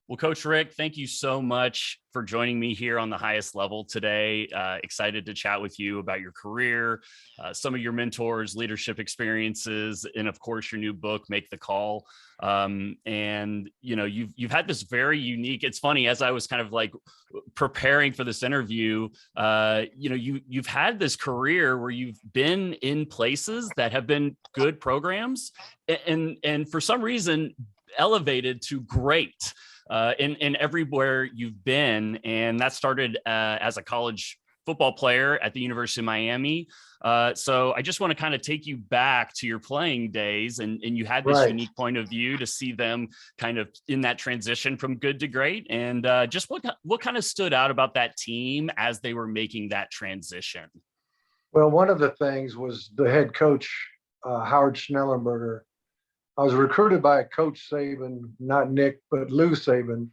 Well, Coach Richt, thank you so much for joining me here on the highest level today. Excited to chat with you about your career, some of your mentors, leadership experiences, and of course your new book, Make the Call. And you've had this very unique. It's funny, as I was kind of like preparing for this interview, you've had this career where you've been in places that have been good programs, and for some reason elevated to great. In everywhere you've been. And that started as a college football player at the University of Miami. So I just want to kind of take you back to your playing days, and you had this unique point of view to see them kind of in that transition from good to great. And just what kind of stood out about that team as they were making that transition? Well, one of the things was the head coach, Howard Schnellenberger. I was recruited by Coach Saban, not Nick, but Lou Saban.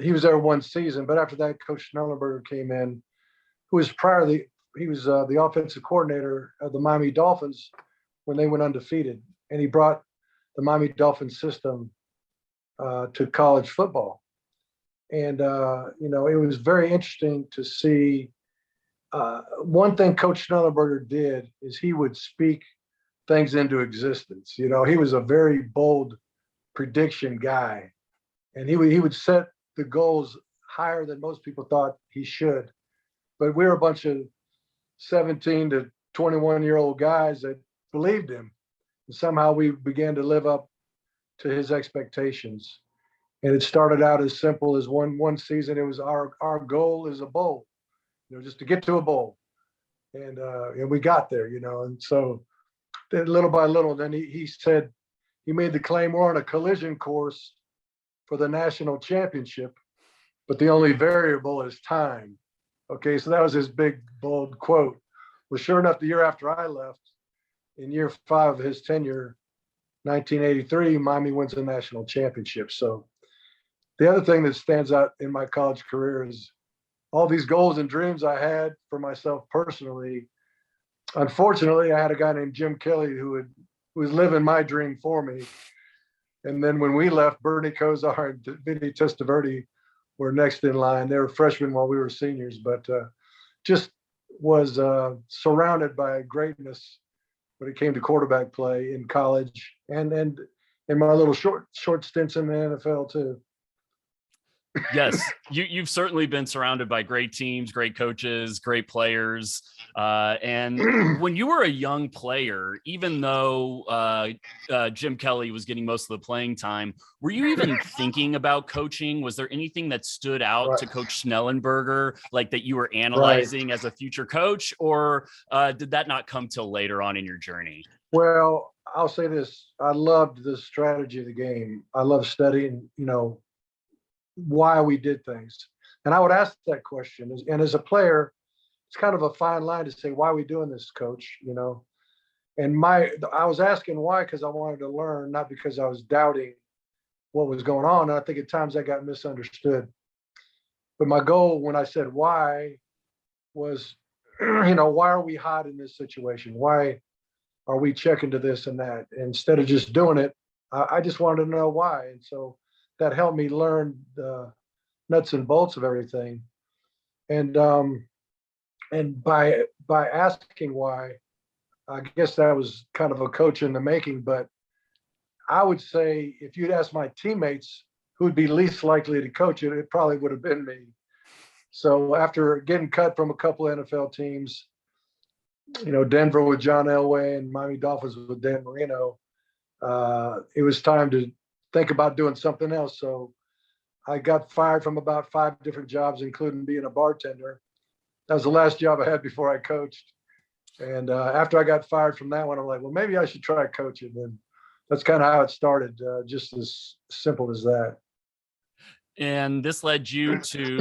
He was there one season, but after that, Coach Schnellenberger came in, who was he was the offensive coordinator of the Miami Dolphins when they went undefeated, and he brought the Miami Dolphins system to college football. And it was very interesting to see. One thing Coach Schnellenberger did is he would speak things into existence. He was a very bold prediction guy, and he would set the goals higher than most people thought he should. But we were a bunch of 17 to 21-year-old guys that believed him, and somehow we began to live up to his expectations. And it started out as simple as one season. It was our goal is a bowl, just to get to a bowl, and we got there, and so. Little by little, then he said, he made the claim, we're on a collision course for the national championship, but the only variable is time. Okay, so that was his big, bold quote. Well, sure enough, the year after I left, in year 5 of his tenure, 1983, Miami wins the national championship. So the other thing that stands out in my college career is all these goals and dreams I had for myself personally. Unfortunately, I had a guy named Jim Kelly who was living my dream for me. And then when we left, Bernie Kosar and Vinny Testaverde were next in line. They were freshmen while we were seniors, but just was surrounded by greatness when it came to quarterback play in college and in my little short stints in the NFL too. Yes, you've certainly been surrounded by great teams, great coaches, great players. And when you were a young player, even though Jim Kelly was getting most of the playing time, were you even thinking about coaching? Was there anything that stood out to Coach Schnellenberger, like that you were analyzing as a future coach, or did that not come till later on in your journey? Well, I'll say this. I loved the strategy of the game. I love studying, why we did things. And I would ask that question. And as a player, it's kind of a fine line to say, why are we doing this, coach? And I was asking why, because I wanted to learn, not because I was doubting what was going on. And I think at times I got misunderstood. But my goal when I said why was, why are we hot in this situation? Why are we checking to this and that? And instead of just doing it, I just wanted to know why. And so that helped me learn the nuts and bolts of everything. And by asking why, I guess that was kind of a coach in the making. But I would say if you'd ask my teammates who would be least likely to coach it, it probably would have been me. So after getting cut from a couple of NFL teams, Denver with John Elway and Miami Dolphins with Dan Marino, it was time to think about doing something else. So I got fired from about 5 different jobs, including being a bartender. That was the last job I had before I coached. And after I got fired from that one, I'm like, well, maybe I should try coaching. And that's kind of how it started, just as simple as that. And this led you to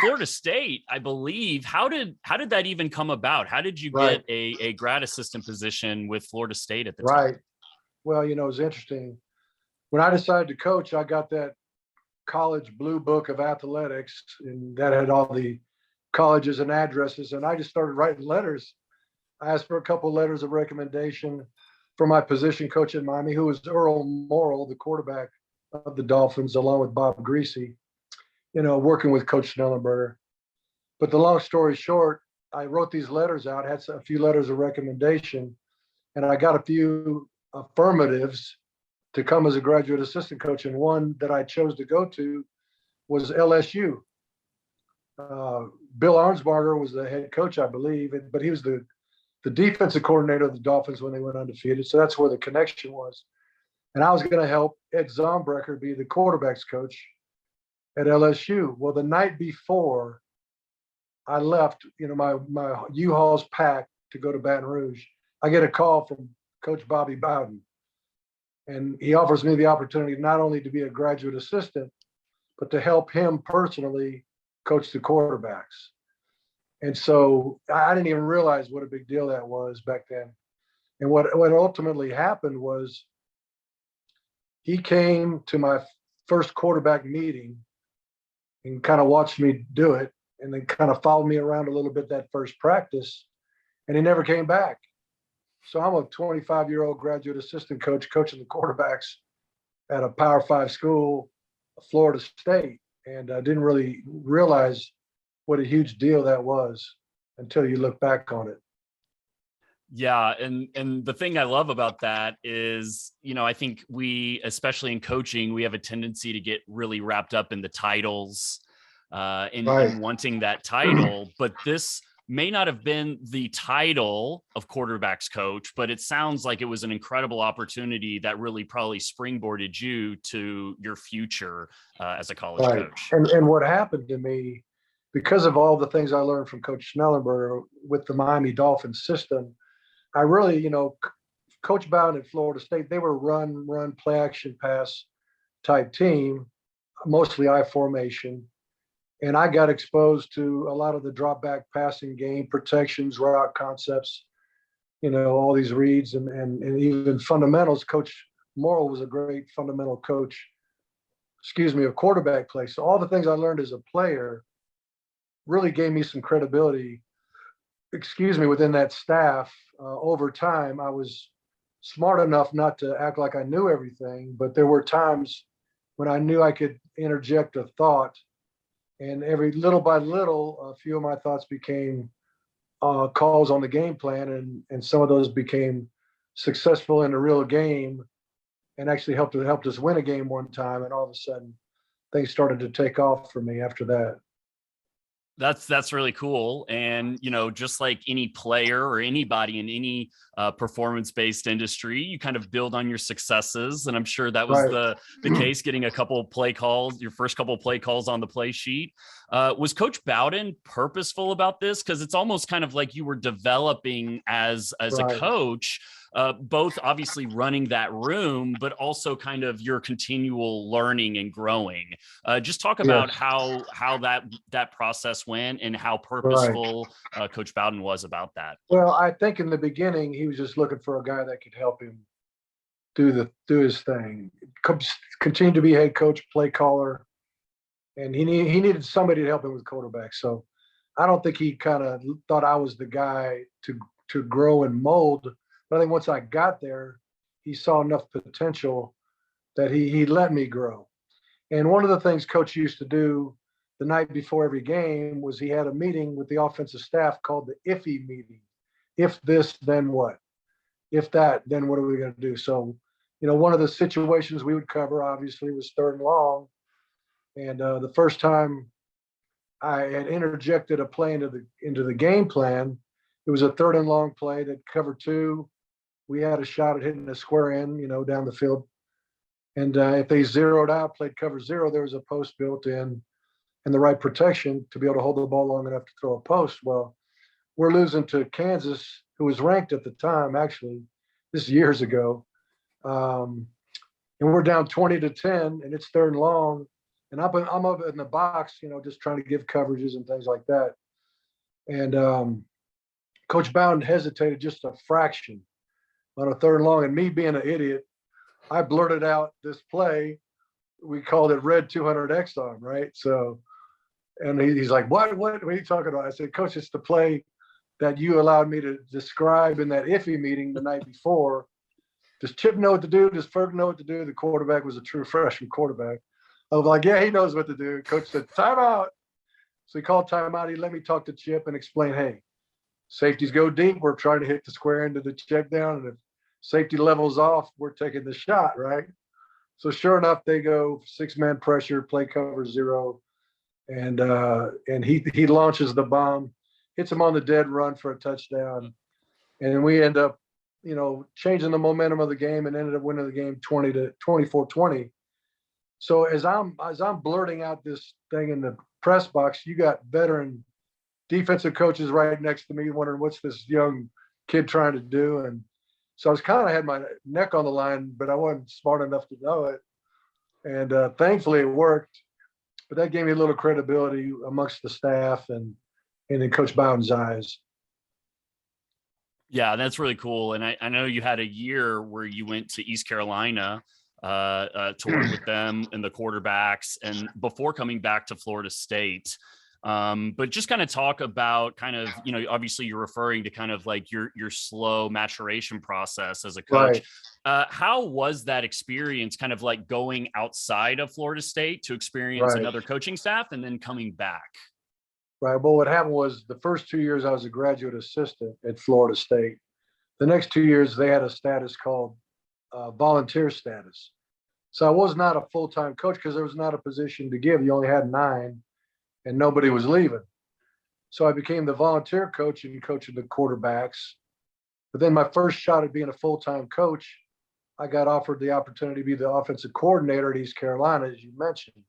Florida State, I believe. How did that even come about? How did you get a grad assistant position with Florida State at the time? Right. Well, it was interesting. When I decided to coach, I got that college blue book of athletics, and that had all the colleges and addresses. And I just started writing letters. I asked for a couple of letters of recommendation for my position coach in Miami, who was Earl Morrall, the quarterback of the Dolphins, along with Bob Greasy, working with Coach Schnellenberger. But the long story short, I wrote these letters out, had a few letters of recommendation, and I got a few affirmatives to come as a graduate assistant coach. And one that I chose to go to was LSU. Bill Arnsbarger was the head coach, I believe, but he was the defensive coordinator of the Dolphins when they went undefeated. So that's where the connection was. And I was going to help Ed Zombrecker be the quarterback's coach at LSU. Well, the night before I left, my U-Haul's packed to go to Baton Rouge, I get a call from Coach Bobby Bowden. And he offers me the opportunity not only to be a graduate assistant, but to help him personally coach the quarterbacks. And so I didn't even realize what a big deal that was back then. And what ultimately happened was he came to my first quarterback meeting and kind of watched me do it, and then kind of followed me around a little bit that first practice, and he never came back. So I'm a 25-year-old graduate assistant coach coaching the quarterbacks at a Power 5 school, Florida State, and I didn't really realize what a huge deal that was until you look back on it. Yeah. And the thing I love about that is, I think we, especially in coaching, we have a tendency to get really wrapped up in the titles and wanting that title, but this may not have been the title of quarterbacks coach, but it sounds like it was an incredible opportunity that really probably springboarded you to your future as a college coach. And what happened to me, because of all the things I learned from Coach Schnellenberger with the Miami Dolphins system, I really, Coach Bowden at Florida State, they were run, play action, pass type team, mostly I formation. And I got exposed to a lot of the drop back passing game, protections, route concepts, all these reads and even fundamentals. Coach Morrill was a great fundamental coach, of quarterback play. So all the things I learned as a player really gave me some credibility, within that staff. Over time, I was smart enough not to act like I knew everything, but there were times when I knew I could interject a thought, and every little by little, a few of my thoughts became calls on the game plan, and some of those became successful in a real game, and actually helped us win a game one time. And all of a sudden, things started to take off for me after that. That's really cool. And, just like any player or anybody in any performance-based industry, you kind of build on your successes. And I'm sure that was the case, getting a couple of play calls, your first couple of play calls on the play sheet. Was Coach Bowden purposeful about this? Because it's almost kind of like you were developing as a coach, both obviously running that room, but also kind of your continual learning and growing. Just talk about how that process went and how purposeful Coach Bowden was about that. Well, I think in the beginning, he was just looking for a guy that could help him do his thing, continue to be head coach, play caller, and he needed somebody to help him with quarterback. So I don't think he kind of thought I was the guy to grow and mold. But I think once I got there, he saw enough potential that he let me grow. And one of the things Coach used to do the night before every game was he had a meeting with the offensive staff called the iffy meeting. If this, then what? If that, then what are we going to do? So, one of the situations we would cover, obviously, was 3rd and long. And the first time I had interjected a play into the game plan, it was a 3rd and long play that covered 2. We had a shot at hitting a square end, down the field. And if they zeroed out, played cover 0, there was a post built in and the right protection to be able to hold the ball long enough to throw a post. Well, we're losing to Kansas, who was ranked at the time, actually, this is years ago. And we're down 20-10, and it's 3rd and long. And I'm up in the box, just trying to give coverages and things like that. And Coach Bowden hesitated just a fraction on a 3rd and long, and me being an idiot, I blurted out this play. We called it red 200X on, right? So, and he's like, what are you talking about? I said, Coach, it's the play that you allowed me to describe in that iffy meeting the night before. does Chip know what to do? Does Ferg know what to do? The quarterback was a true freshman quarterback. I was like, yeah, he knows what to do. Coach said, timeout. So he called timeout. He let me talk to Chip and explain, hey, safeties go deep. We're trying to hit the square end of the check down. And if safety levels off, we're taking the shot, right? So sure enough, they go 6-man pressure, play cover 0. And he launches the bomb, hits him on the dead run for a touchdown. And we end up, changing the momentum of the game and ended up winning the game 24-20. So as I'm blurting out this thing in the press box, you got veteran defensive coaches right next to me wondering what's this young kid trying to do. And so I was kind of had my neck on the line, but I wasn't smart enough to know it. And thankfully it worked. But that gave me a little credibility amongst the staff and in Coach Bowden's eyes. Yeah, that's really cool. And I know you had a year where you went to East Carolina to work with them and the quarterbacks, and before coming back to Florida State. But just kind of talk about obviously you're referring to kind of like your slow maturation process as a coach. Right. How was that experience kind of like going outside of Florida State to experience another coaching staff and then coming back? Right. Well, what happened was the first 2 years I was a graduate assistant at Florida State. The next 2 years they had a status called volunteer status. So I was not a full-time coach because there was not a position to give. You only had 9 and nobody was leaving. So I became the volunteer coach and coaching the quarterbacks. But then my first shot at being a full-time coach, I got offered the opportunity to be the offensive coordinator at East Carolina, as you mentioned.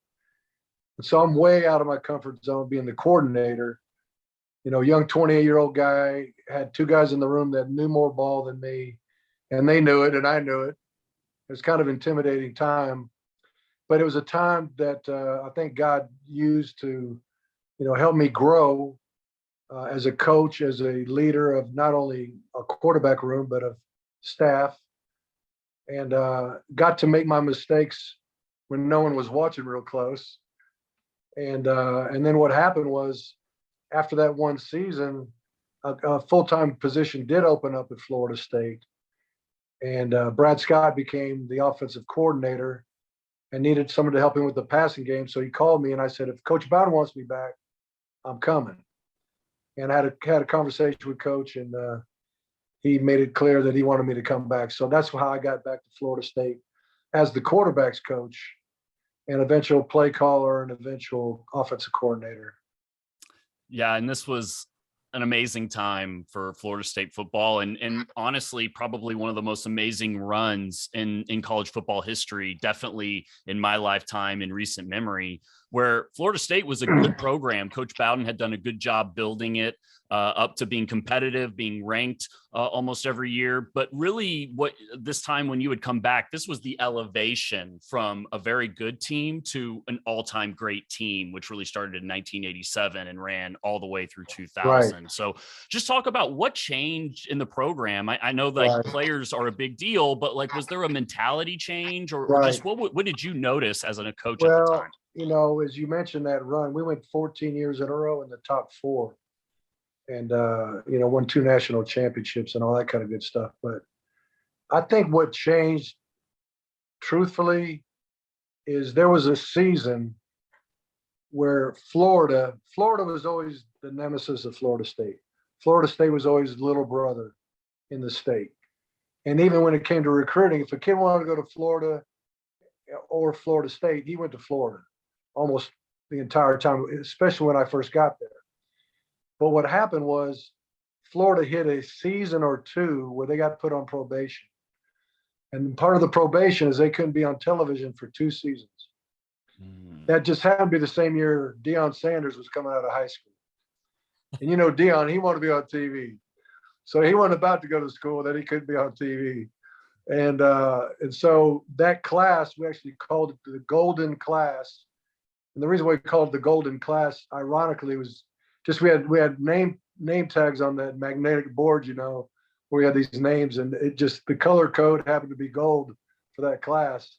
And so I'm way out of my comfort zone being the coordinator. Young 28-year-old guy, had 2 guys in the room that knew more ball than me, and they knew it and I knew it. It was kind of intimidating time, but it was a time that I think God used to, help me grow as a coach, as a leader of not only a quarterback room, but of staff, and got to make my mistakes when no one was watching real close. And then what happened was, after that one season, a full-time position did open up at Florida State. And Brad Scott became the offensive coordinator and needed someone to help him with the passing game. So he called me and I said, if Coach Bowden wants me back, I'm coming. And I had a conversation with Coach, and he made it clear that he wanted me to come back. So that's how I got back to Florida State as the quarterbacks coach and eventual play caller and eventual offensive coordinator. Yeah, and this was an amazing time for Florida State football, and honestly, probably one of the most amazing runs in college football history, definitely in my lifetime in recent memory, where Florida State was a good program. Coach Bowden had done a good job building it up to being competitive, being ranked almost every year. But really, what this time when you would come back, this was the elevation from a very good team to an all-time great team, which really started in 1987 and ran all the way through 2000. Right. So just talk about what changed in the program. I know like players are a big deal, but like, was there a mentality change or just what did you notice as a coach at the time? As you mentioned that run, we went 14 years in a row in the top 4. And, won 2 national championships and all that kind of good stuff. But I think what changed, truthfully, is there was a season where Florida was always the nemesis of Florida State. Florida State was always the little brother in the state. And even when it came to recruiting, if a kid wanted to go to Florida or Florida State, he went to Florida almost the entire time, especially when I first got there. But what happened was Florida hit a season or 2 where they got put on probation. And part of the probation is they couldn't be on television for 2 seasons. That just happened to be the same year Deion Sanders was coming out of high school. And Deion, he wanted to be on TV. So he wasn't about to go to school that he couldn't be on TV. And so that class, we actually called it the Golden Class. And the reason why we called it the Golden Class, ironically, was just we had name tags on that magnetic board, where we had these names, and it just, the color code happened to be gold for that class.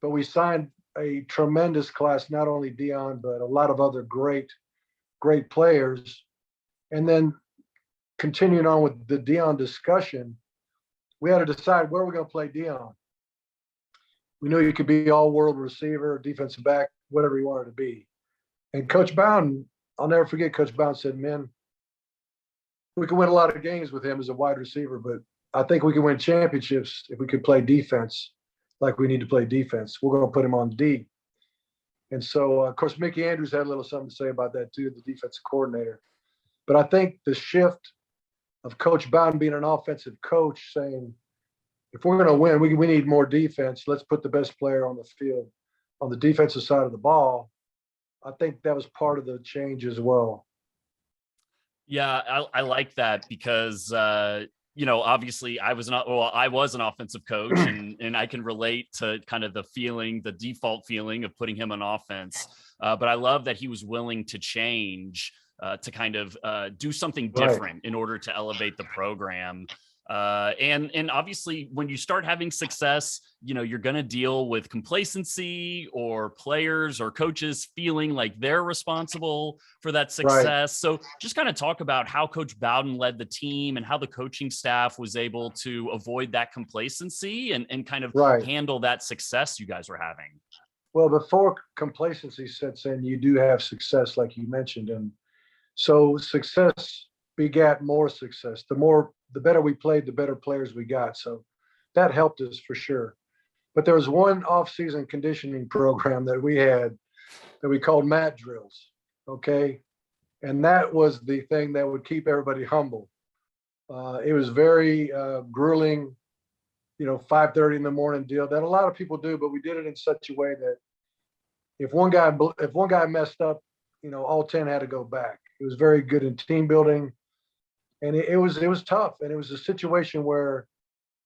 But we signed a tremendous class, not only Deion, but a lot of other great players. And then continuing on with the Deion discussion, we had to decide where we're going to play Dion. We knew he could be all-world receiver, defensive back, whatever he wanted to be. And Coach Bowden, I'll never forget, Coach Bowden said, "Man, we can win a lot of games with him as a wide receiver, but I think we can win championships if we could play defense like we need to play defense. We're going to put him on D." And so, of course, Mickey Andrews had a little something to say about that too, the defensive coordinator. But I think the shift of Coach Bowden being an offensive coach, saying, if we're going to win, we need more defense. Let's put the best player on the field on the defensive side of the ball. I think that was part of the change as well. Yeah, I like that because, obviously I was an offensive coach and I can relate to kind of the default feeling of putting him on offense. But I love that he was willing to change to kind of do something different in order to elevate the program. And obviously when you start having success, you're going to deal with complacency or players or coaches feeling like they're responsible for that success. Right. So just kind of talk about how Coach Bowden led the team and how the coaching staff was able to avoid that complacency and kind of handle that success you guys were having. Well, before complacency sets in, you do have success, like you mentioned. And so success begat more success. The better we played, the better players we got. So that helped us for sure. But there was one off-season conditioning program that we had that we called mat drills, okay? And that was the thing that would keep everybody humble. It was very grueling, 5:30 in the morning deal that a lot of people do, but we did it in such a way that if one guy messed up, all 10 had to go back. It was very good in team building. And it was tough. And it was a situation where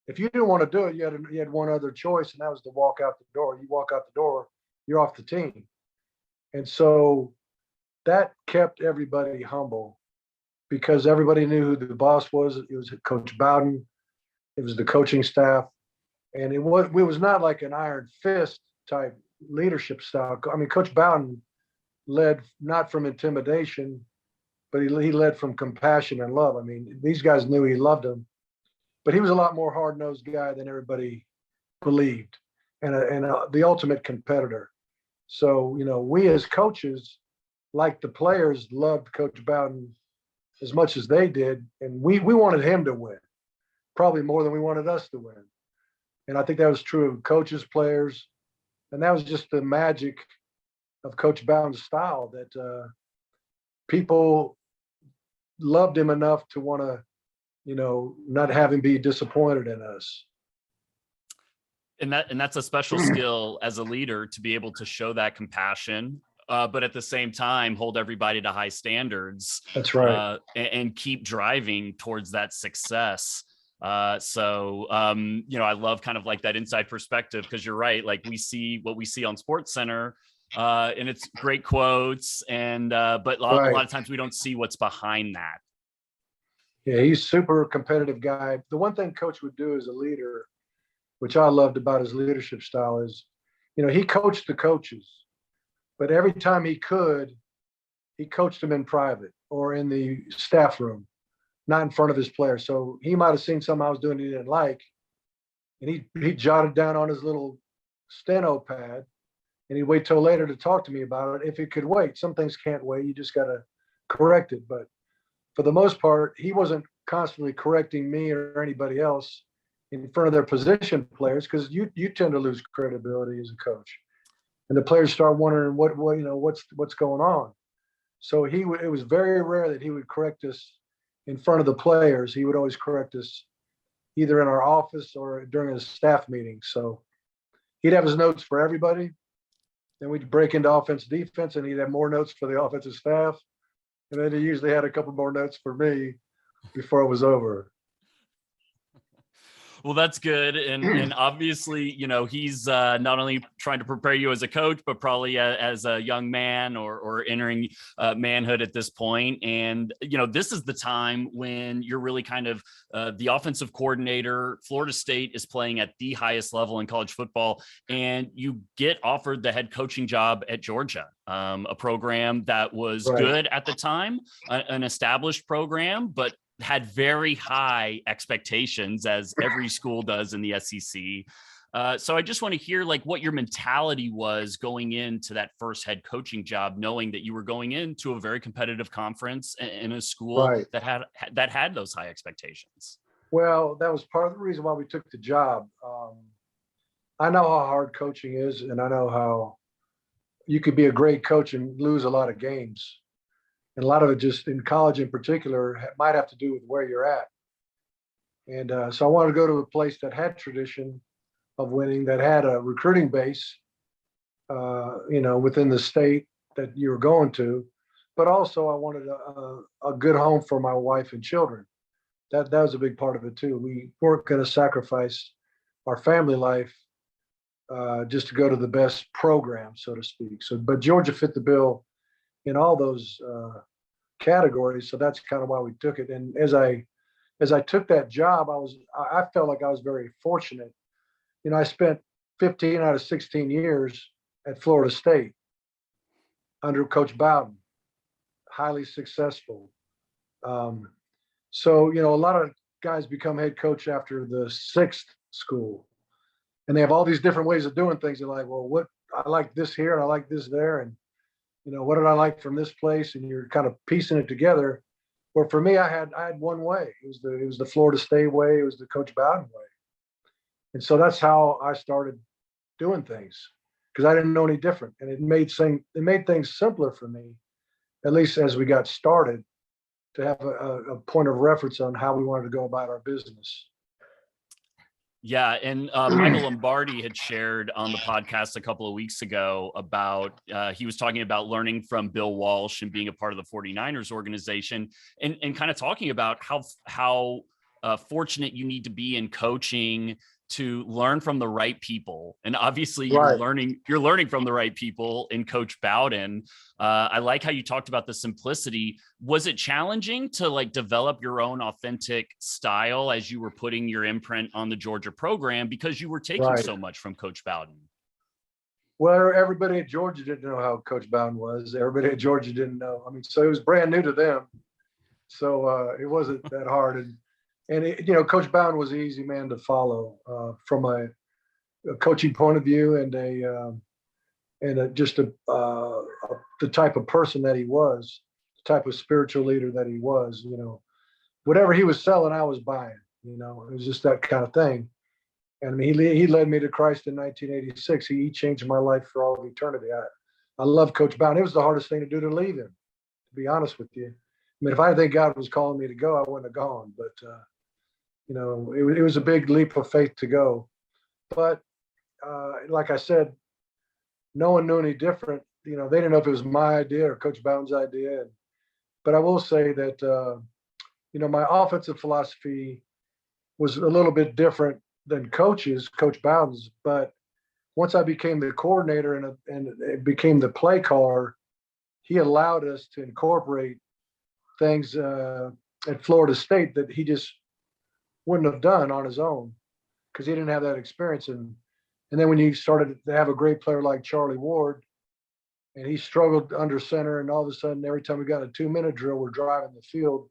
if you didn't want to do it, you had one other choice, and that was to walk out the door. You walk out the door, you're off the team. And so that kept everybody humble because everybody knew who the boss was. It was Coach Bowden. It was the coaching staff. And it was not like an iron fist type leadership style. I mean, Coach Bowden led not from intimidation, but he led from compassion and love. I mean, these guys knew he loved them, but he was a lot more hard-nosed guy than everybody believed, and the ultimate competitor. So, we as coaches, like the players, loved Coach Bowden as much as they did, and we wanted him to win, probably more than we wanted us to win. And I think that was true of coaches, players, and that was just the magic of Coach Bowden's style that people loved him enough to want to, not have him be disappointed in us. And that's a special skill as a leader to be able to show that compassion, but at the same time, hold everybody to high standards. That's right. And keep driving towards that success. So I love kind of like that inside perspective, because you're right. Like we see what we see on SportsCenter, and it's great quotes, and but a lot of times we don't see what's behind that. Yeah, he's super competitive guy. The one thing Coach would do as a leader, which I loved about his leadership style, is, he coached the coaches, but every time he could, he coached them in private or in the staff room, not in front of his players. So he might have seen something I was doing he didn't like, and he jotted down on his little steno pad, and he'd wait till later to talk to me about it if it could wait. Some things can't wait. You just got to correct it. But for the most part, he wasn't constantly correcting me or anybody else in front of their position players, because you tend to lose credibility as a coach, and the players start wondering what's going on. So it was very rare that he would correct us in front of the players. He would always correct us either in our office or during his staff meetings. So he'd have his notes for everybody. Then we'd break into offense, defense, and he'd have more notes for the offensive staff. And then he usually had a couple more notes for me before it was over. Well, that's good. And obviously, he's not only trying to prepare you as a coach, but probably as a young man or entering manhood at this point. And, this is the time when you're really kind of the offensive coordinator. Florida State is playing at the highest level in college football, and you get offered the head coaching job at Georgia, a program that was good at the time, an established program, but had very high expectations, as every school does in the SEC. So I just want to hear like what your mentality was going into that first head coaching job, knowing that you were going into a very competitive conference in a school Right. that had those high expectations. Well, that was part of the reason why we took the job. I know how hard coaching is, and I know how you could be a great coach and lose a lot of games. And a lot of it just in college in particular might have to do with where you're at. And so I wanted to go to a place that had tradition of winning, that had a recruiting base, within the state that you were going to. But also I wanted a good home for my wife and children. That was a big part of it too. We weren't going to sacrifice our family life just to go to the best program, so to speak. So, but Georgia fit the bill in all those categories. So that's kind of why we took it. And as I took that job, I felt like I was very fortunate. I spent 15 out of 16 years at Florida State under Coach Bowden, highly successful. So, a lot of guys become head coach after the sixth school, and they have all these different ways of doing things. They're like, well, I like this here and I like this there. And, what did I like from this place? And you're kind of piecing it together. Where for me, I had one way. It was the Florida State way. It was the Coach Bowden way. And so that's how I started doing things, because I didn't know any different. And it made things simpler for me, at least as we got started, to have a point of reference on how we wanted to go about our business. Yeah. And Michael Lombardi had shared on the podcast a couple of weeks ago about, he was talking about learning from Bill Walsh and being a part of the 49ers organization, and kind of talking about how fortunate you need to be in coaching to learn from the right people. And obviously you're learning from the right people in Coach Bowden. I like how you talked about the simplicity. Was it challenging to like develop your own authentic style as you were putting your imprint on the Georgia program, because you were taking so much from Coach Bowden? Well, everybody at Georgia didn't know how Coach Bowden was. Everybody at Georgia didn't know. I mean, so it was brand new to them. So it wasn't that hard. And Coach Bowden was an easy man to follow from a coaching point of view, and the type of person that he was, the type of spiritual leader that he was. Whatever he was selling, I was buying. It was just that kind of thing. And I mean, he led me to Christ in 1986. He changed my life for all of eternity. I love Coach Bowden. It was the hardest thing to do to leave him, to be honest with you. I mean, if I didn't think God was calling me to go, I wouldn't have gone. But it was a big leap of faith to go. But like I said, no one knew any different. They didn't know if it was my idea or Coach Bowden's idea. But I will say that, my offensive philosophy was a little bit different than Coach Bowden's. But once I became the coordinator and it became the play caller, he allowed us to incorporate things at Florida State that he just wouldn't have done on his own, because he didn't have that experience. And then when you started to have a great player like Charlie Ward, and he struggled under center, and all of a sudden, every time we got a 2-minute drill, we're driving the field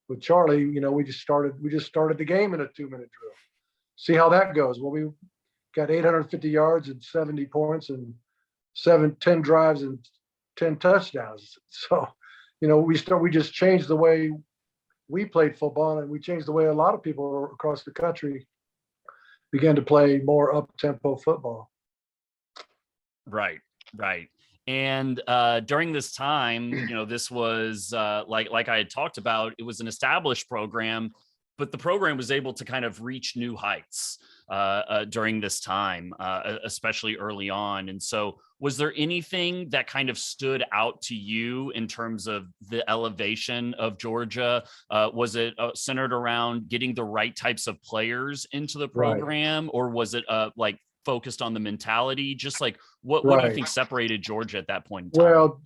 with Charlie. We just started the game in a 2-minute drill. See how that goes. Well, we got 850 yards and 70 points and 10 drives and 10 touchdowns. So, we just changed the way we played football, and we changed the way a lot of people across the country began to play more up-tempo football. Right. And during this time, this was like I had talked about, it was an established program, but the program was able to kind of reach new heights during this time, especially early on. And so was there anything that kind of stood out to you in terms of the elevation of Georgia? Was it centered around getting the right types of players into the program, or was it like focused on the mentality? Just like what do you think separated Georgia at that point in time? Well,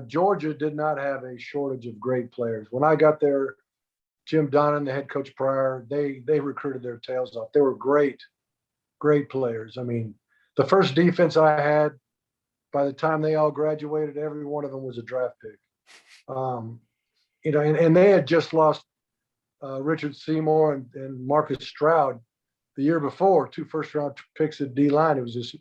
Georgia did not have a shortage of great players. When I got there, Jim Donnan, the head coach prior, they recruited their tails off. They were great players. I mean, the first defense I had, by the time they all graduated, every one of them was a draft pick. And they had just lost Richard Seymour and Marcus Stroud the year before, 2 first-round picks at D-line. It was just,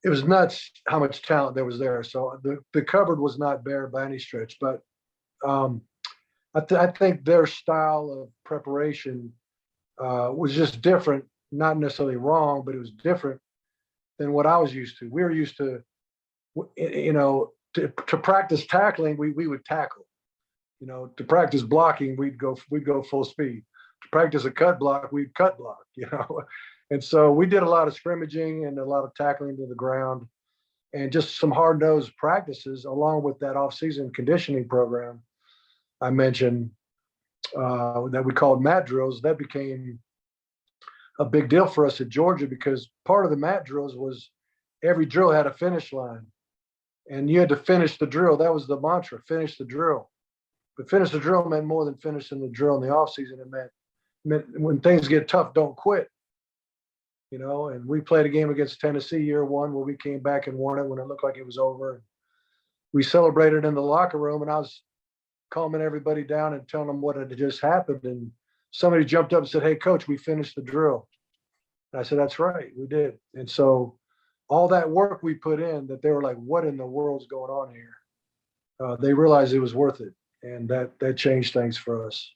it was nuts how much talent there was there. So the cupboard was not bare by any stretch. But I think their style of preparation was just different, not necessarily wrong, but it was different than what I was used to. We were used to, to practice tackling, we would tackle. To practice blocking, we'd go full speed. To practice a cut block, we'd cut block, And so we did a lot of scrimmaging and a lot of tackling to the ground and just some hard-nosed practices along with that off-season conditioning program I mentioned that we called mat drills. That became a big deal for us at Georgia because part of the mat drills was every drill had a finish line and you had to finish the drill. That was the mantra, finish the drill. But finish the drill meant more than finishing the drill in the offseason. It meant when things get tough, don't quit. And we played a game against Tennessee year one where we came back and won it when it looked like it was over. We celebrated in the locker room and I was calming everybody down and telling them what had just happened. And somebody jumped up and said, "Hey, coach, we finished the drill." And I said, "That's right, we did." And so all that work we put in that they were like, "What in the world's going on here?" They realized it was worth it. And that changed things for us.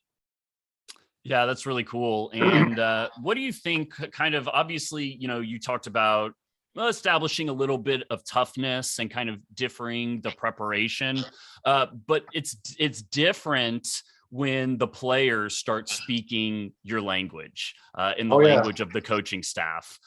Yeah, that's really cool. And what do you think kind of, obviously, you talked about establishing a little bit of toughness and kind of differing the preparation, but it's different when the players start speaking your language in the language of the coaching staff.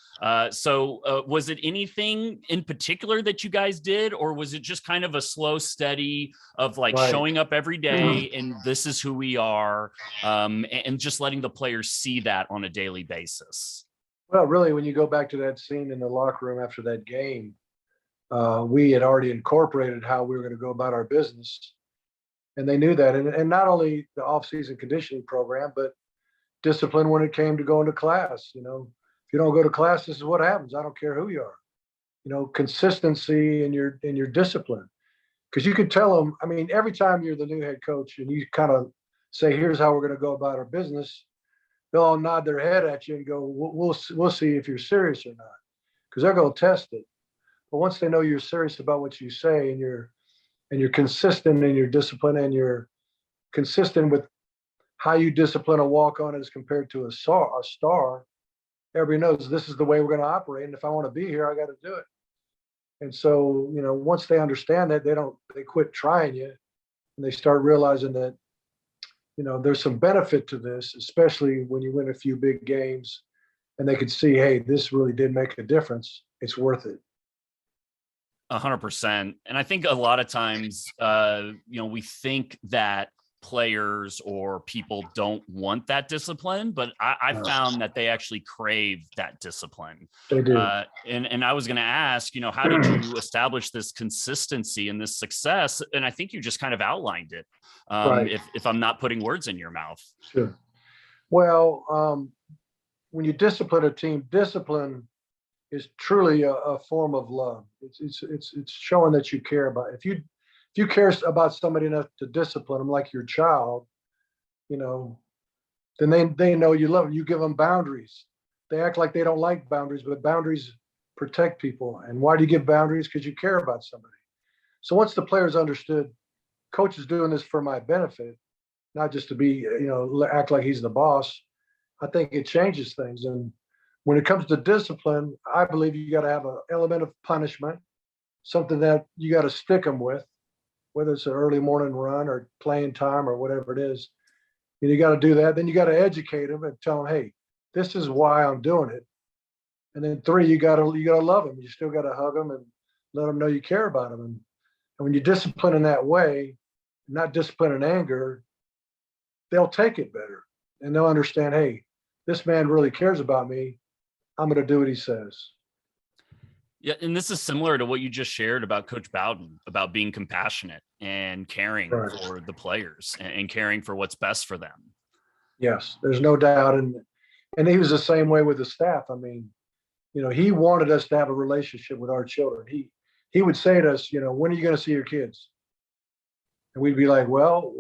So was it anything in particular that you guys did, or was it just kind of a slow, steady of showing up every day and this is who we are, and just letting the players see that on a daily basis? Well, really, when you go back to that scene in the locker room after that game, we had already incorporated how we were going to go about our business. And they knew that. And not only the off-season conditioning program, but discipline when it came to going to class. If you don't go to class, this is what happens. I don't care who you are. Consistency in your discipline. Because you could tell them, every time you're the new head coach and you kind of say, "Here's how we're going to go about our business," they'll all nod their head at you and go, we'll see if you're serious or not. Because they're going to test it. But once they know you're serious about what you say and you're consistent in your discipline and you're consistent with how you discipline a walk-on as compared to a star, everybody knows this is the way we're going to operate. And if I want to be here, I got to do it. And so, once they understand that, they quit trying you and they start realizing that, there's some benefit to this, especially when you win a few big games and they could see, hey, this really did make a difference. It's worth it. 100%. And I think a lot of times, we think that players or people don't want that discipline, but I found that they actually crave that discipline. They do. And I was going to ask, how did you establish this consistency and this success? And I think you just kind of outlined it. Right. If I'm not putting words in your mouth. Sure. Well, when you discipline a team, discipline is truly a form of love. It's showing that you care about it. If you care about somebody enough to discipline them like your child, then they know you love them. You give them boundaries. They act like they don't like boundaries, but boundaries protect people. And why do you give boundaries? Because you care about somebody. So once the players understood, coach is doing this for my benefit, not just to be, act like he's the boss, I think it changes things. And when it comes to discipline, I believe you got to have an element of punishment, something that you got to stick them with, whether it's an early morning run or playing time or whatever it is. You got to do that. Then you got to educate them and tell them, hey, this is why I'm doing it. And then 3, you got to love them. You still got to hug them and let them know you care about them. And when you discipline in that way, not discipline in anger, they'll take it better and they'll understand, hey, this man really cares about me. I'm going to do what he says. Yeah. And this is similar to what you just shared about Coach Bowden, about being compassionate and caring for the players and caring for what's best for them. Yes, there's no doubt. And he was the same way with the staff. He wanted us to have a relationship with our children. He would say to us, when are you going to see your kids? And we'd be like, well,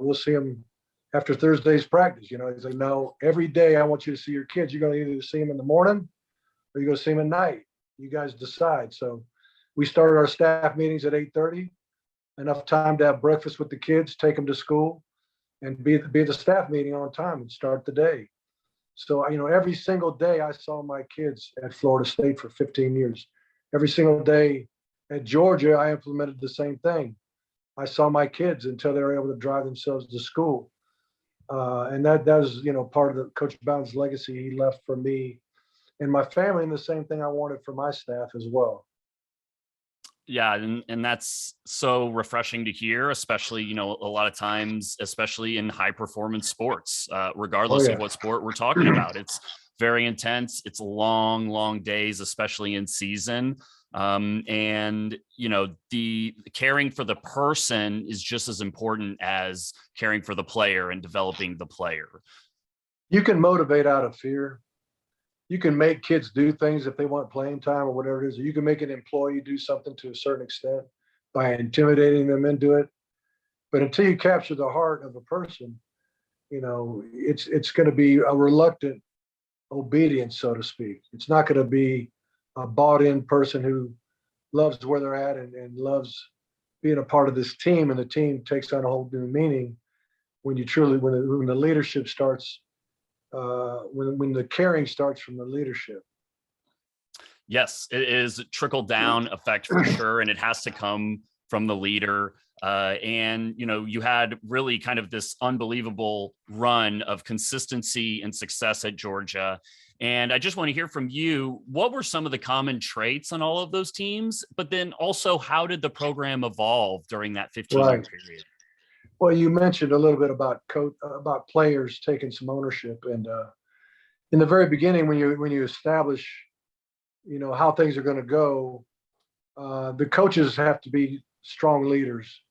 we'll see them after Thursday's practice. He's like, no, every day I want you to see your kids. You're going to either see them in the morning or you're going to see them at night. You guys decide. So we started our staff meetings at 8:30, enough time to have breakfast with the kids, take them to school, and be at the staff meeting on time and start the day. So, every single day I saw my kids at Florida State for 15 years. Every single day at Georgia, I implemented the same thing. I saw my kids until they were able to drive themselves to school. And that was, part of the Coach Bowden's legacy he left for me and my family, and the same thing I wanted for my staff as well. Yeah. And that's so refreshing to hear, especially, a lot of times, especially in high performance sports, regardless of what sport we're talking about. It's very intense. It's long, long days, especially in season. And, the caring for the person is just as important as caring for the player and developing the player. You can motivate out of fear. You can make kids do things if they want playing time or whatever it is. You can make an employee do something to a certain extent by intimidating them into it. But until you capture the heart of a person, it's going to be a reluctant obedience, so to speak. It's not going to be a bought-in person who loves where they're at and loves being a part of this team, and the team takes on a whole new meaning when the leadership starts. When the caring starts from the leadership. Yes, it is trickle down effect for sure. And it has to come from the leader. And, you had really kind of this unbelievable run of consistency and success at Georgia. And I just want to hear from you, what were some of the common traits on all of those teams? But then also, how did the program evolve during that 15-year period? Well, you mentioned a little bit about players taking some ownership, and in the very beginning, when you establish, how things are going to go, the coaches have to be strong leaders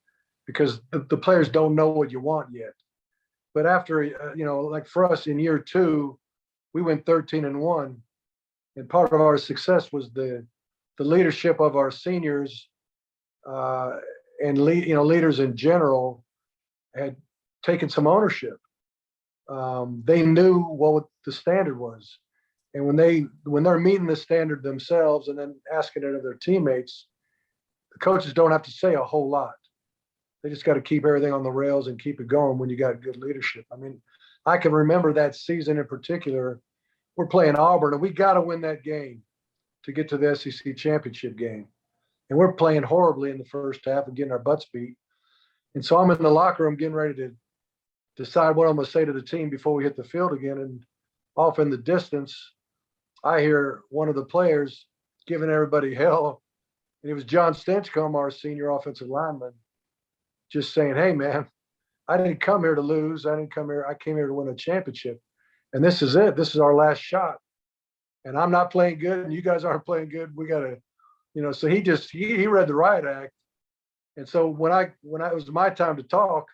because the players don't know what you want yet. But after, like for us in year 2, we went 13-1, and part of our success was the leadership of our seniors and leaders in general had taken some ownership. They knew what the standard was. And when they're meeting the standard themselves and then asking it of their teammates, the coaches don't have to say a whole lot. They just got to keep everything on the rails and keep it going when you got good leadership. I mean, I can remember that season in particular. We're playing Auburn, and we got to win that game to get to the SEC championship game. And we're playing horribly in the first half and getting our butts beat. And so I'm in the locker room getting ready to decide what I'm going to say to the team before we hit the field again. And off in the distance, I hear one of the players giving everybody hell. And it was John Stinchcomb, our senior offensive lineman, just saying, hey, man, I didn't come here to lose. I came here to win a championship. And this is it. This is our last shot. And I'm not playing good, and you guys aren't playing good. We got to, so he read the riot act. And so when it was my time to talk,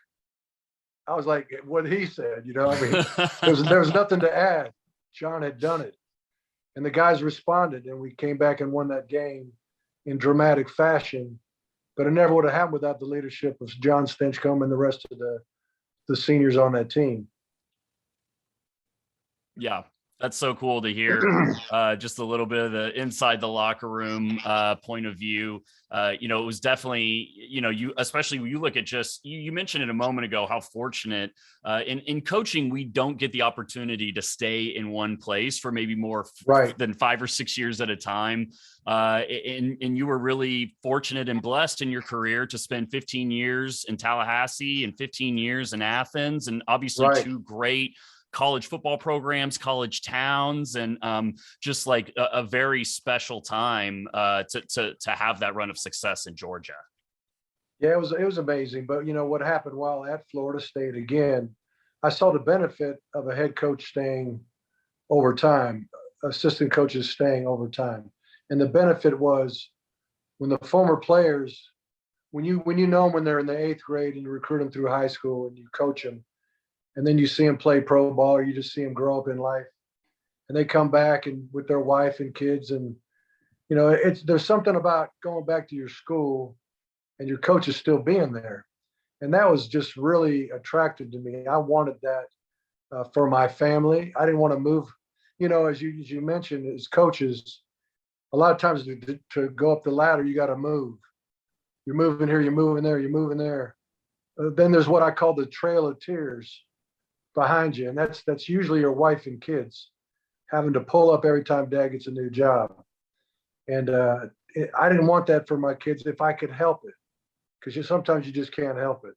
I was like, what he said, there was nothing to add. John had done it. And the guys responded, and we came back and won that game in dramatic fashion. But it never would have happened without the leadership of John Stinchcomb and the rest of the seniors on that team. Yeah. That's so cool to hear. Just a little bit of the inside the locker room point of view. It was definitely, especially when you look at you mentioned it a moment ago, how fortunate in coaching, we don't get the opportunity to stay in one place for maybe more than 5 or 6 years at a time. And you were really fortunate and blessed in your career to spend 15 years in Tallahassee and 15 years in Athens, and obviously 2 great college football programs, college towns, and just like a very special time to have that run of success in Georgia. Yeah, it was amazing. But what happened while at Florida State, again, I saw the benefit of a head coach staying over time, assistant coaches staying over time. And the benefit was when the former players, when you know them when they're in the 8th grade and you recruit them through high school and you coach them, and then you see them play pro ball, or you just see them grow up in life, and they come back and with their wife and kids, and there's something about going back to your school and your coaches still being there. And that was just really attractive to me. I wanted that for my family. I didn't want to move. As you mentioned, as coaches, a lot of times to go up the ladder, you got to move. You're moving here, you're moving there, you're moving there. Then there's what I call the trail of tears behind you, and that's usually your wife and kids having to pull up every time Dad gets a new job. And I didn't want that for my kids if I could help it, because sometimes you just can't help it.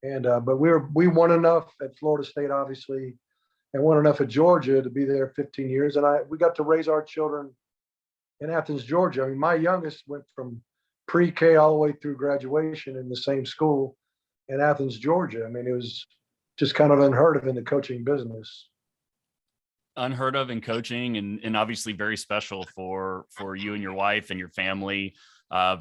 And but we won enough at Florida State, obviously, and won enough at Georgia to be there 15 years. And we got to raise our children in Athens, Georgia. I mean, my youngest went from pre-K all the way through graduation in the same school in Athens, Georgia. I mean, it was just kind of unheard of in the coaching business. Unheard of in coaching, and obviously very special for you and your wife and your family.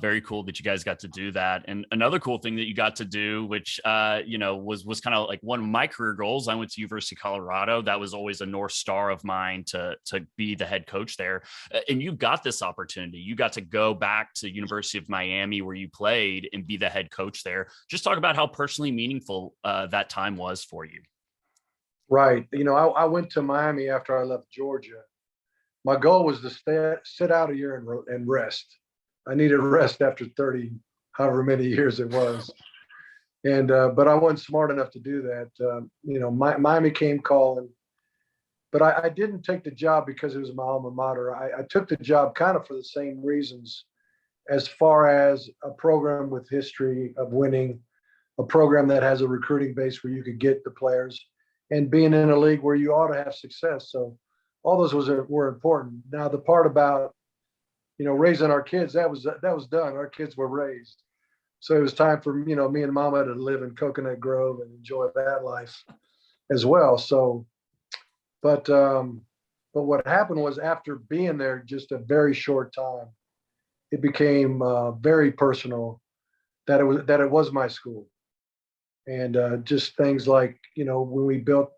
Very cool that you guys got to do that. And another cool thing that you got to do, which was kind of like one of my career goals. I went to University of Colorado. That was always a North Star of mine to be the head coach there. And you got this opportunity. You got to go back to University of Miami where you played and be the head coach there. Just talk about how personally meaningful that time was for you. Right. I went to Miami after I left Georgia. My goal was to sit out a year and rest. I needed rest after 30, however many years it was. And, but I wasn't smart enough to do that. Miami came calling, but I didn't take the job because it was my alma mater. I took the job kind of for the same reasons, as far as a program with history of winning, a program that has a recruiting base where you could get the players, and being in a league where you ought to have success. So all those were important. Now, the part about, raising our kids, that was done. Our kids were raised. So it was time for, me and Mama to live in Coconut Grove and enjoy that life as well. So, but what happened was, after being there just a very short time, it became very personal that it was my school. And just things like, when we built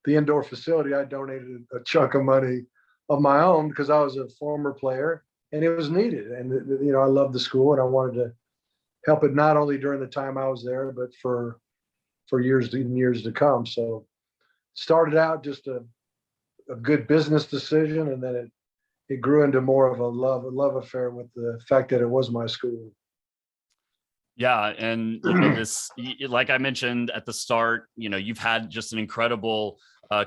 the indoor facility, I donated a chunk of money of my own because I was a former player and it was needed. And, I loved the school and I wanted to help it not only during the time I was there, but for years and years to come. So started out just a good business decision, and then it grew into more of a love affair with the fact that it was my school. Yeah. And, this, like I mentioned at the start, you've had just an incredible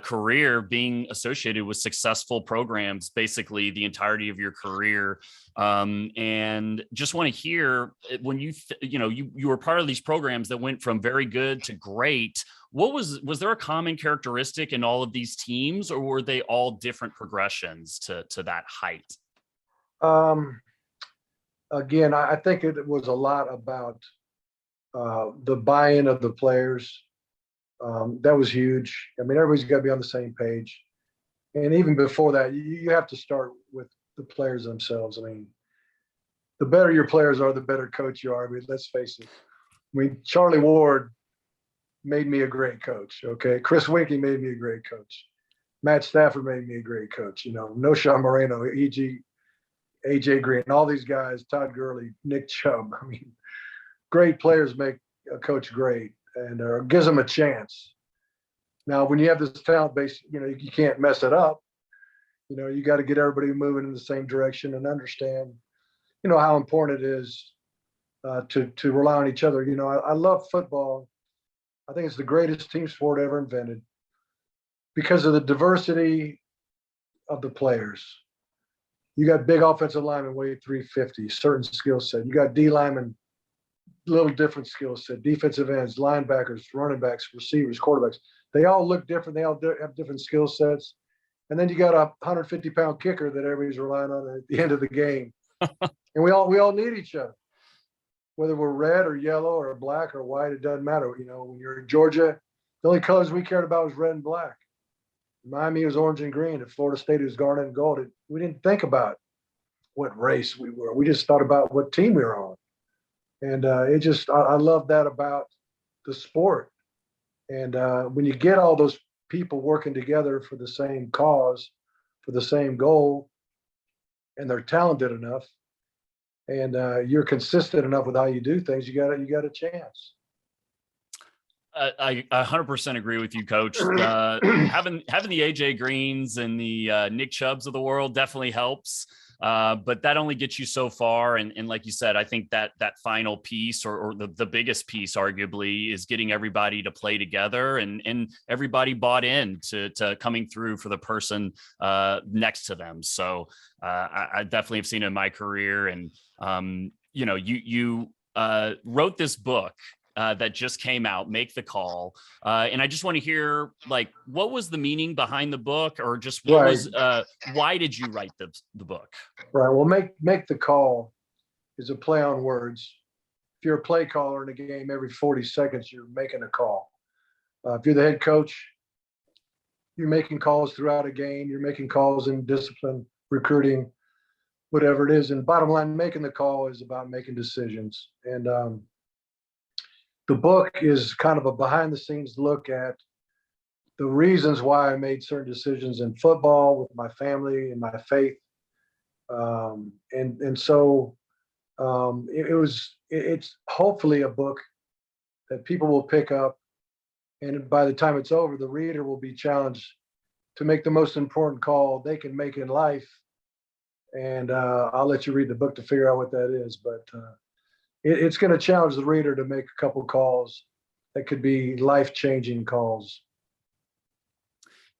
career being associated with successful programs, basically the entirety of your career. And just want to hear, when you were part of these programs that went from very good to great, was there a common characteristic in all of these teams, or were they all different progressions to that height? Again, I think it was a lot about the buy-in of the players. That was huge. I mean, everybody's got to be on the same page. And even before that, you have to start with the players themselves. I mean, the better your players are, the better coach you are. I mean, let's face it. I mean, Charlie Ward made me a great coach. Okay. Chris Winkie made me a great coach. Matt Stafford made me a great coach. Noshawn Moreno, AJ Green, all these guys, Todd Gurley, Nick Chubb. I mean, great players make a coach great, and gives them a chance. Now, when you have this talent base, you can't mess it up. You got to get everybody moving in the same direction and understand, how important it is to rely on each other. I love football. I think it's the greatest team sport ever invented because of the diversity of the players. You got big offensive linemen weigh 350, certain skill set. You got D linemen, little different skill set, defensive ends, linebackers, running backs, receivers, quarterbacks. They all look different. They all have different skill sets. And then you got a 150-pound kicker that everybody's relying on at the end of the game. And we all need each other. Whether we're red or yellow or black or white, it doesn't matter. When you're in Georgia, the only colors we cared about was red and black. Miami was orange and green. At Florida State, it was garnet and gold. We didn't think about what race we were. We just thought about what team we were on. And I love that about the sport. And when you get all those people working together for the same cause, for the same goal, and they're talented enough, and you're consistent enough with how you do things, you got a chance. I 100% agree with you, Coach. Having the AJ Greens and the Nick Chubbs of the world definitely helps, but that only gets you so far. And like you said, I think that final piece, or the biggest piece, arguably, is getting everybody to play together, and everybody bought in to coming through for the person next to them. So I definitely have seen it in my career, and you wrote this book that just came out, Make the Call. And I just want to hear, like, what was the meaning behind the book, or just what was, why did you write the book? Right. Well, make the call is a play on words. If you're a play caller in a game, every 40 seconds, you're making a call. If you're the head coach, you're making calls throughout a game. You're making calls in discipline, recruiting, whatever it is. And bottom line, making the call is about making decisions. And the book is kind of a behind the scenes look at the reasons why I made certain decisions in football, with my family and my faith. It's hopefully a book that people will pick up. And by the time it's over, the reader will be challenged to make the most important call they can make in life. And I'll let you read the book to figure out what that is. But it's going to challenge the reader to make a couple calls that could be life-changing calls.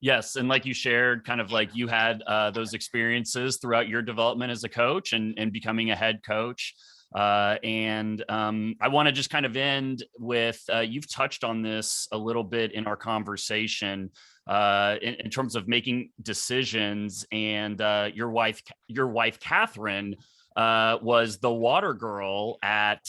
Yes. And like you shared, kind of like you had those experiences throughout your development as a coach and becoming a head coach. I want to just kind of end with, you've touched on this a little bit in our conversation in terms of making decisions, and your wife, Catherine, was the water girl at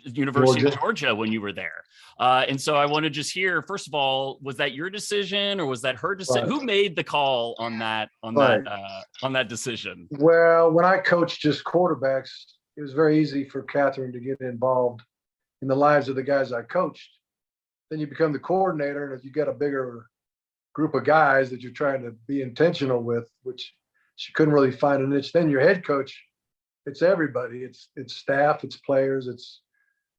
University of Georgia when you were there. And so I want to just hear, first of all, was that your decision, or was that her decision? Right. Who made the call on that decision? Well, when I coached just quarterbacks, it was very easy for Catherine to get involved in the lives of the guys I coached. Then you become the coordinator, and if you get a bigger group of guys that you're trying to be intentional with, which she couldn't really find a niche. Then your head coach, it's everybody. It's staff, it's players, it's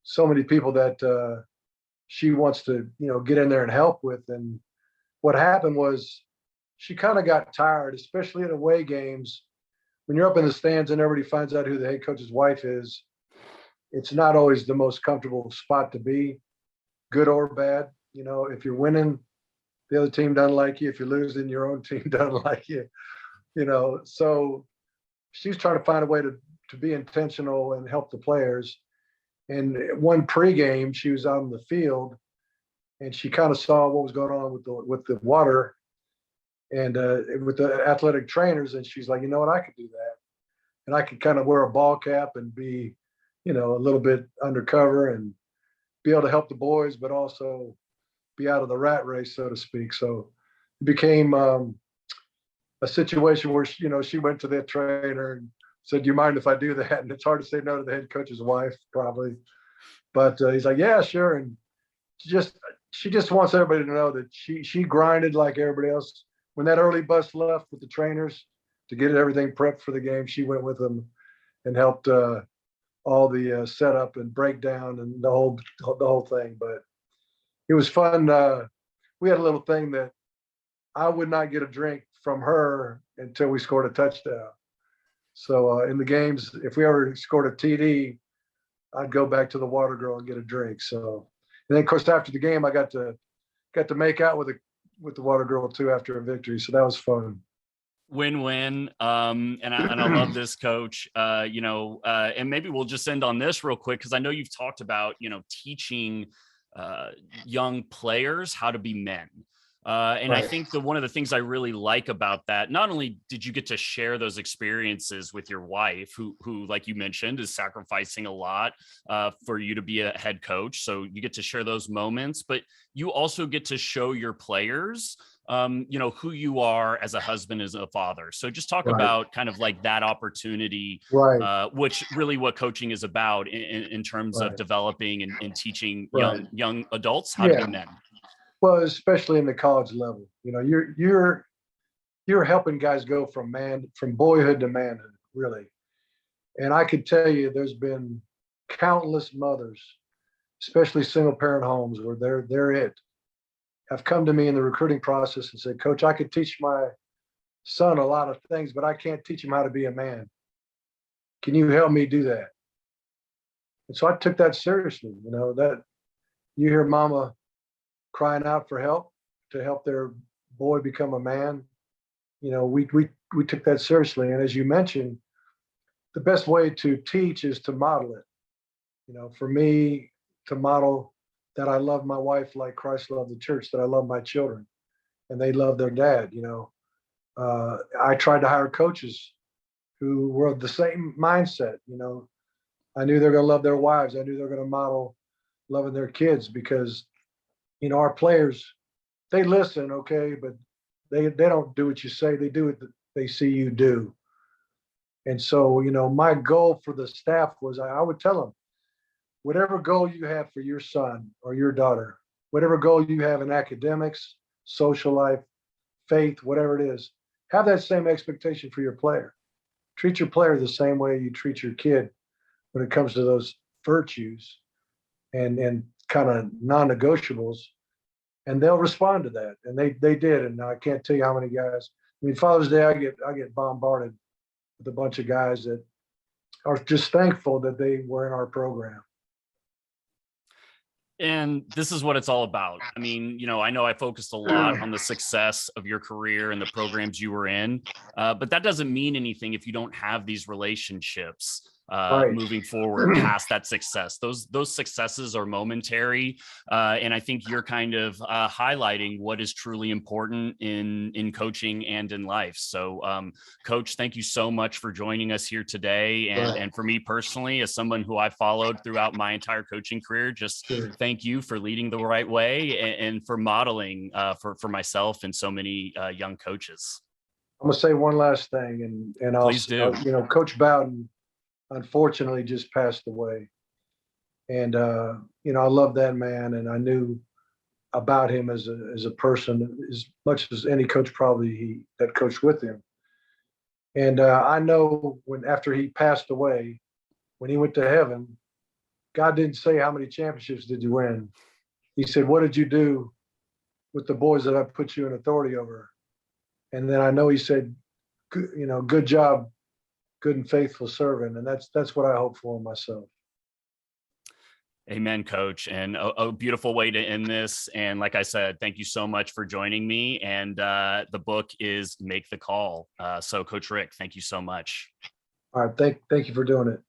so many people that she wants to, get in there and help with. And what happened was she kind of got tired, especially in away games. When you're up in the stands and everybody finds out who the head coach's wife is, it's not always the most comfortable spot to be, good or bad. If you're winning, the other team doesn't like you. If you're losing, your own team doesn't like you. So she's trying to find a way to be intentional and help the players. And one pregame, she was out in the field, and she kind of saw what was going on with the water and with the athletic trainers. And she's like, you know what, I could do that. And I could kind of wear a ball cap and be, a little bit undercover and be able to help the boys, but also be out of the rat race, so to speak. So it became a situation where, she went to the trainer and said, do you mind if I do that? And it's hard to say no to the head coach's wife, probably. But he's like, yeah, sure. And she just wants everybody to know that she grinded like everybody else. When that early bus left with the trainers to get everything prepped for the game, she went with them and helped all the setup and breakdown and the whole thing. But it was fun. We had a little thing that I would not get a drink from her until we scored a touchdown. So in the games, if we ever scored a TD, I'd go back to the water girl and get a drink. So, and then of course after the game, I got to make out with the water girl too after a victory. So that was fun. Win-win. And I love this, Coach. And maybe we'll just end on this real quick, because I know you've talked about teaching young players how to be men. And right. I think one of the things I really like about that, not only did you get to share those experiences with your wife, who, like you mentioned, is sacrificing a lot for you to be a head coach. So you get to share those moments, but you also get to show your players, who you are as a husband, as a father. So just talk right. about kind of like that opportunity, right. Which really what coaching is about in terms right. of developing and teaching right. young adults how to be men. Well, especially in the college level, you're helping guys go from boyhood to manhood, really. And I could tell you, there's been countless mothers especially single parent homes where they're it, have come to me in the recruiting process and said, Coach, I could teach my son a lot of things, but I can't teach him how to be a man. Can you help me do that? And so I took that seriously. That you hear mama crying out for help to help their boy become a man. We took that seriously. And as you mentioned, the best way to teach is to model it. For me to model that I love my wife like Christ loved the church, that I love my children and they love their dad. I tried to hire coaches who were of the same mindset. I knew they're going to love their wives. I knew they're going to model loving their kids because, our players, they listen, okay, but they don't do what you say. They do what they see you do. And so, my goal for the staff was I would tell them, whatever goal you have for your son or your daughter, whatever goal you have in academics, social life, faith, whatever it is, have that same expectation for your player. Treat your player the same way you treat your kid when it comes to those virtues and kind of non-negotiables, and they'll respond to that. And they did. And I can't tell you how many guys. Father's Day, I get bombarded with a bunch of guys that are just thankful that they were in our program. And this is what it's all about. I know I focused a lot on the success of your career and the programs you were in, but that doesn't mean anything if you don't have these relationships Right. moving forward past that success. Those successes are momentary, and I think you're kind of highlighting what is truly important in coaching and in life. So, Coach, thank you so much for joining us here today. And for me personally, as someone who I followed throughout my entire coaching career, just thank you for leading the right way and for modeling for myself and so many young coaches. I'm gonna say one last thing, and Please do. Coach Bowden unfortunately just passed away. And I love that man, and I knew about him as a person as much as any coach probably that coached with him. And I know after he passed away, when he went to heaven, God didn't say how many championships did you win. He said, what did you do with the boys that I put you in authority over? And then I know he said, good job, good and faithful servant. And that's what I hope for myself. Amen, Coach. And a beautiful way to end this. And like I said, thank you so much for joining me. And the book is Make the Call. So Coach Richt, thank you so much. All right. Thank you for doing it.